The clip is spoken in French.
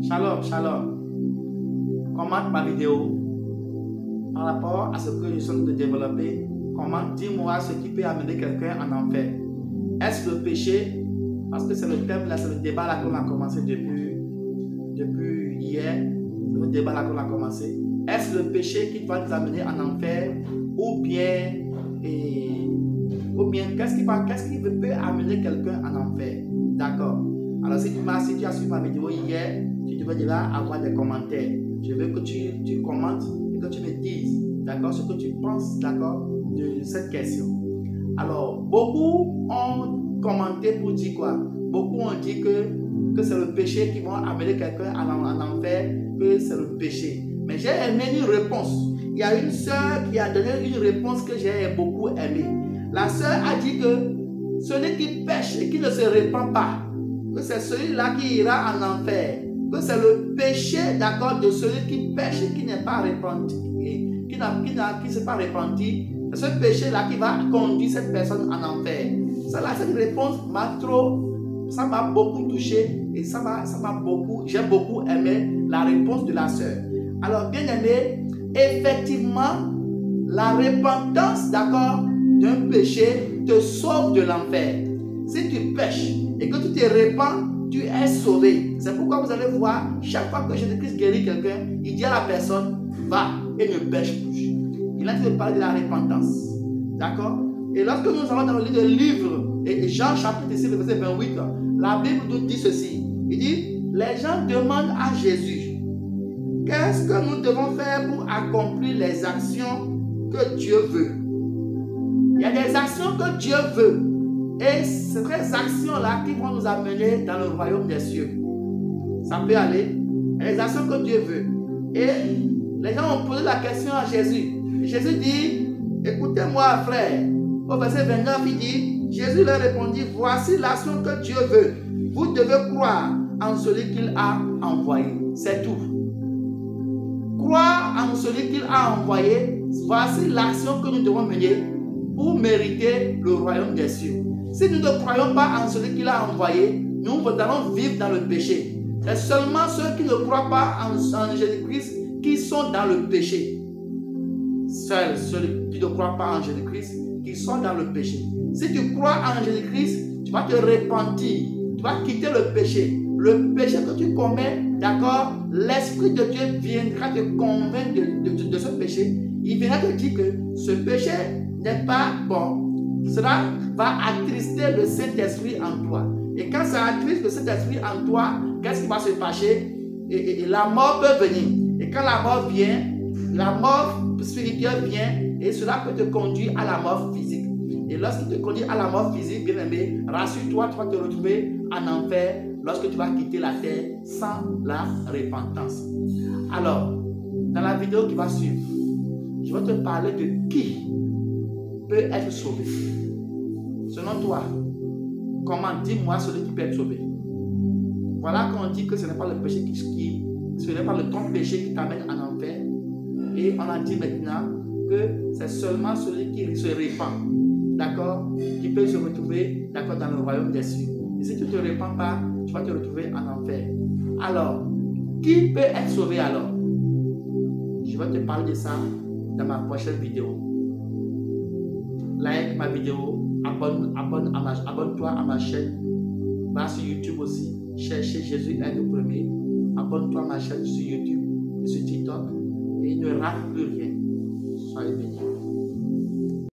Shalom, shalom. Commente ma vidéo par rapport à ce que je suis en train de développer. Commente, dis-moi ce qui peut amener quelqu'un en enfer. Est-ce le péché? Parce que c'est le thème là, c'est le débat là qu'on a commencé depuis hier. Le débat là qu'on a commencé. Est-ce le péché qui doit nous amener en enfer ou bien qu'est-ce qui peut amener quelqu'un en enfer? D'accord. Alors si tu as suivi ma vidéo hier, tu devrais déjà avoir des commentaires. Je veux que tu commentes et que tu me dises, d'accord, ce que tu penses, d'accord, de cette question. Alors, beaucoup ont commenté pour dire quoi? Beaucoup ont dit que c'est le péché qui va amener quelqu'un en enfer, que c'est le péché. Mais j'ai aimé une réponse. Il y a une sœur qui a donné une réponse que j'ai beaucoup aimée. La sœur a dit que celui qui pêche et qui ne se répand pas, que c'est celui-là qui ira en enfer, que c'est le péché, d'accord, de celui qui pêche et qui n'est pas repenti, qui ne s'est pas repenti, c'est ce péché-là qui va conduire cette personne en enfer. Ça là, cette réponse ça m'a beaucoup touché et j'ai beaucoup aimé la réponse de la sœur. Alors, bien aimé, effectivement, la repentance, d'accord, d'un péché te sauve de l'enfer. Si tu pêches et que tu te répands, tu es sauvé. C'est pourquoi vous allez voir, chaque fois que Jésus-Christ guérit quelqu'un, il dit à la personne, va et ne pêche plus. Il a dit de parler de la repentance. D'accord? Et lorsque nous allons dans le livre, et Jean chapitre 6, verset 28, la Bible nous dit ceci. Il dit, les gens demandent à Jésus, qu'est-ce que nous devons faire pour accomplir les actions que Dieu veut? Il y a des actions que Dieu veut. Et ces actions-là qui vont nous amener dans le royaume des cieux. Ça peut aller. Il y a des actions que Dieu veut. Et les gens ont posé la question à Jésus. Et Jésus dit, écoutez-moi frère. Au verset 29, il dit, Jésus leur répondit, voici l'action que Dieu veut. Vous devez croire en celui qu'il a envoyé. C'est tout. Croire en celui qu'il a envoyé, voici l'action que nous devons mener pour mériter le royaume des cieux. Si nous ne croyons pas en celui qu'il a envoyé, nous allons vivre dans le péché. C'est seulement ceux qui ne croient pas en Jésus-Christ qui sont dans le péché. Seuls ceux qui ne croient pas en Jésus-Christ qui sont dans le péché. Si tu crois en Jésus-Christ, tu vas te repentir. Tu vas quitter le péché. Le péché que tu commets, d'accord, l'Esprit de Dieu viendra te convaincre de ce péché. Il viendra te dire que ce péché n'est pas bon. Cela va attrister le Saint-Esprit en toi. Et quand ça attriste le Saint-Esprit en toi, qu'est-ce qui va se passer? Et la mort peut venir. Et quand la mort vient, la mort spirituelle vient et cela peut te conduire à la mort physique. Et lorsqu'il te conduit à la mort physique, bien aimé, rassure-toi, tu vas te retrouver en enfer lorsque tu vas quitter la terre sans la repentance. Alors, dans la vidéo qui va suivre, je vais te parler de qui peut être sauvé. Selon toi, comment? Dis-moi celui qui peut être sauvé. Voilà qu'on dit que ce n'est pas le péché ce n'est pas le ton péché qui t'amène en enfer. Et on a dit maintenant que c'est seulement celui qui se répand, d'accord, qui peut se retrouver, d'accord, dans le royaume des cieux. Et si tu ne te répands pas, tu vas te retrouver en enfer. Alors, qui peut être sauvé alors? Je vais te parler de ça dans ma prochaine vidéo. Like ma vidéo, abonne-toi à ma chaîne. Va sur YouTube aussi, cherchez Jésus est le premier. Abonne-toi à ma chaîne sur YouTube et sur TikTok et ne rate plus rien. Soyez bénis.